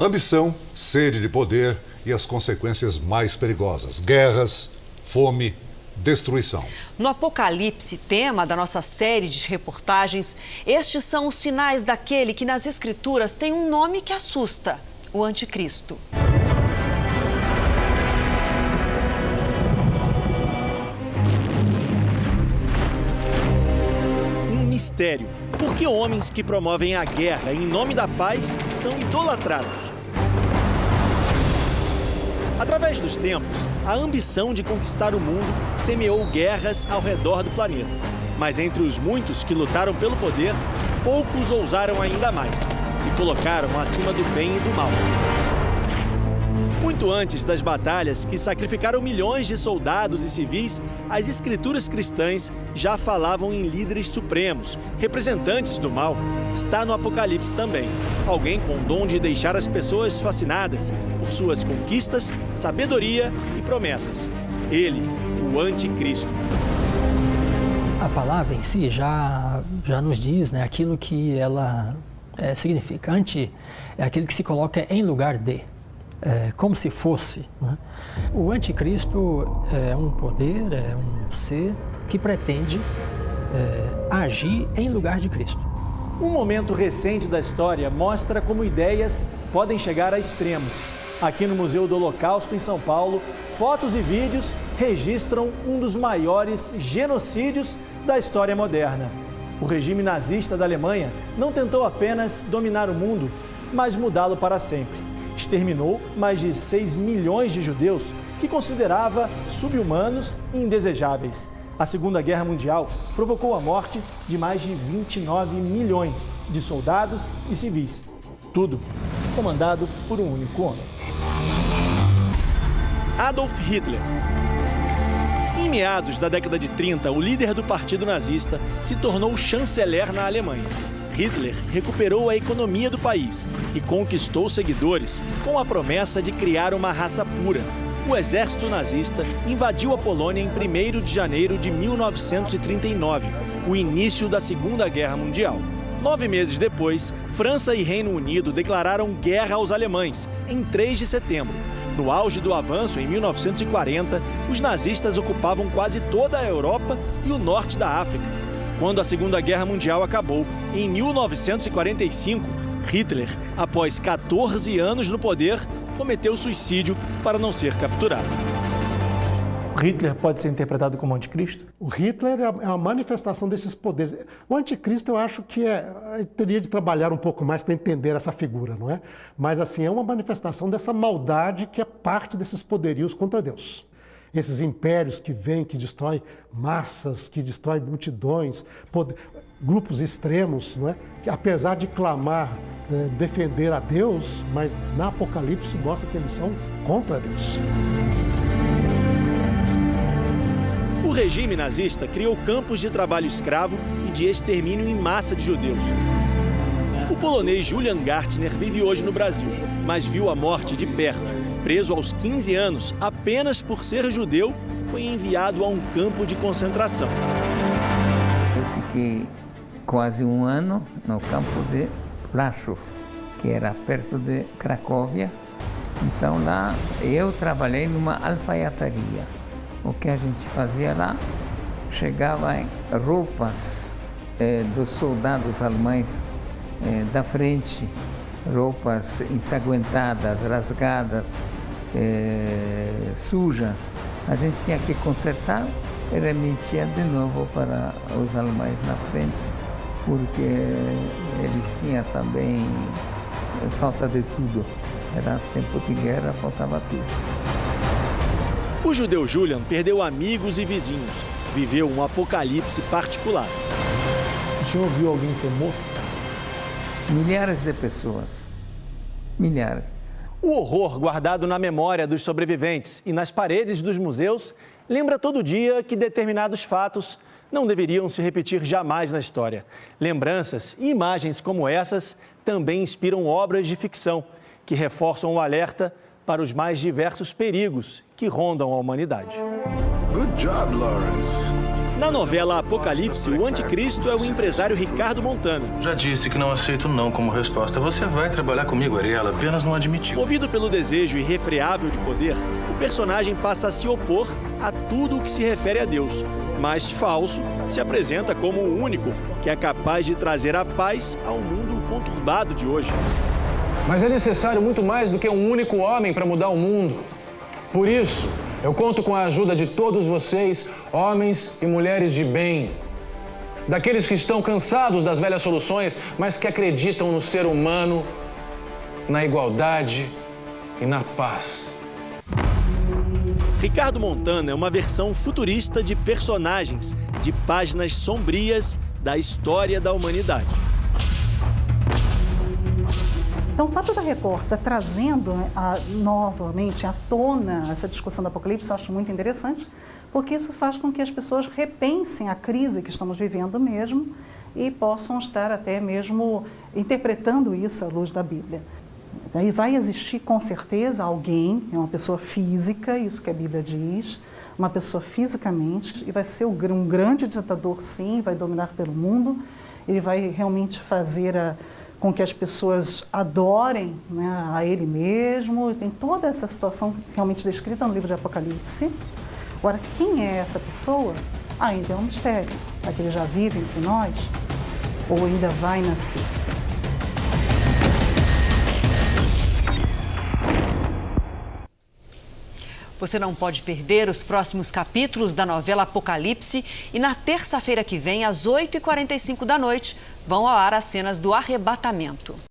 Ambição, sede de poder e as consequências mais perigosas: guerras, fome, destruição. No Apocalipse, tema da nossa série de reportagens, estes são os sinais daquele que nas Escrituras tem um nome que assusta: o Anticristo. Um mistério. Por que homens que promovem a guerra em nome da paz são idolatrados? Através dos tempos, a ambição de conquistar o mundo semeou guerras ao redor do planeta. Mas entre os muitos que lutaram pelo poder, poucos ousaram ainda mais. Se colocaram acima do bem e do mal. Muito antes das batalhas que sacrificaram milhões de soldados e civis, as escrituras cristãs já falavam em líderes supremos, representantes do mal. Está no Apocalipse também. Alguém com o dom de deixar as pessoas fascinadas por suas conquistas, sabedoria e promessas. Ele, o Anticristo. A palavra em si já nos diz, né, aquilo que ela significa. Anti é aquele que se coloca em lugar de. Como se fosse, né? O anticristo é um poder, é um ser que pretende agir em lugar de Cristo. Um momento recente da história mostra como ideias podem chegar a extremos. Aqui no Museu do Holocausto, em São Paulo, fotos e vídeos registram um dos maiores genocídios da história moderna. O regime nazista da Alemanha não tentou apenas dominar o mundo, mas mudá-lo para sempre. Exterminou mais de 6 milhões de judeus que considerava sub-humanos e indesejáveis. A Segunda Guerra Mundial provocou a morte de mais de 29 milhões de soldados e civis. Tudo comandado por um único homem. Adolf Hitler. Em meados da década de 30, o líder do partido nazista se tornou chanceler na Alemanha. Hitler recuperou a economia do país e conquistou seguidores com a promessa de criar uma raça pura. O exército nazista invadiu a Polônia em 1º de janeiro de 1939, o início da Segunda Guerra Mundial. 9 meses depois, França e Reino Unido declararam guerra aos alemães, em 3 de setembro. No auge do avanço, em 1940, os nazistas ocupavam quase toda a Europa e o norte da África. Quando a Segunda Guerra Mundial acabou, em 1945, Hitler, após 14 anos no poder, cometeu suicídio para não ser capturado. Hitler pode ser interpretado como anticristo? O Hitler é a manifestação desses poderes. O anticristo eu acho que teria de trabalhar um pouco mais para entender essa figura, não é? Mas assim, é uma manifestação dessa maldade que é parte desses poderios contra Deus. Esses impérios que vêm, que destroem massas, que destroem multidões, grupos extremos, não é? Que apesar de clamar, defender a Deus, mas na Apocalipse mostra que eles são contra Deus. O regime nazista criou campos de trabalho escravo e de extermínio em massa de judeus. O polonês Julian Gartner vive hoje no Brasil, mas viu a morte de perto. Preso aos 15 anos, apenas por ser judeu, foi enviado a um campo de concentração. Eu fiquei quase um ano no campo de Plaszów, que era perto de Cracóvia. Então lá eu trabalhei numa alfaiataria. O que a gente fazia lá, chegava em roupas dos soldados alemães da frente, roupas ensanguentadas, rasgadas, sujas. A gente tinha que consertar e remitia de novo para os alemães na frente, porque eles tinham também falta de tudo. Era tempo de guerra, faltava tudo. O judeu Julian perdeu amigos e vizinhos. Viveu um apocalipse particular. O senhor viu alguém ser morto? Milhares de pessoas. Milhares. O horror guardado na memória dos sobreviventes e nas paredes dos museus lembra todo dia que determinados fatos não deveriam se repetir jamais na história. Lembranças e imagens como essas também inspiram obras de ficção que reforçam o alerta para os mais diversos perigos que rondam a humanidade. Good job, Lawrence. Na novela Apocalipse, o anticristo é o empresário Ricardo Montana. Já disse que não aceito não como resposta. Você vai trabalhar comigo, Ariela, apenas não admitiu. Movido pelo desejo irrefreável de poder, o personagem passa a se opor a tudo o que se refere a Deus. Mas falso, se apresenta como o único que é capaz de trazer a paz ao mundo conturbado de hoje. Mas é necessário muito mais do que um único homem para mudar o mundo. Por isso, eu conto com a ajuda de todos vocês, homens e mulheres de bem. Daqueles que estão cansados das velhas soluções, mas que acreditam no ser humano, na igualdade e na paz. Ricardo Montana é uma versão futurista de personagens, de páginas sombrias da história da humanidade. Então, o fato da Record estar trazendo novamente à tona essa discussão do Apocalipse, eu acho muito interessante, porque isso faz com que as pessoas repensem a crise que estamos vivendo mesmo e possam estar até mesmo interpretando isso à luz da Bíblia. Aí vai existir, com certeza, alguém, uma pessoa física, isso que a Bíblia diz, uma pessoa fisicamente, e vai ser um grande ditador, sim, vai dominar pelo mundo, ele vai realmente fazer com que as pessoas adorem, né, a ele mesmo. Tem toda essa situação realmente descrita no livro de Apocalipse. Agora, quem é essa pessoa? Ainda é um mistério. Será que ele já vive entre nós? Ou ainda vai nascer? Você não pode perder os próximos capítulos da novela Apocalipse e na terça-feira que vem, às 8h45 da noite, vão ao ar as cenas do arrebatamento.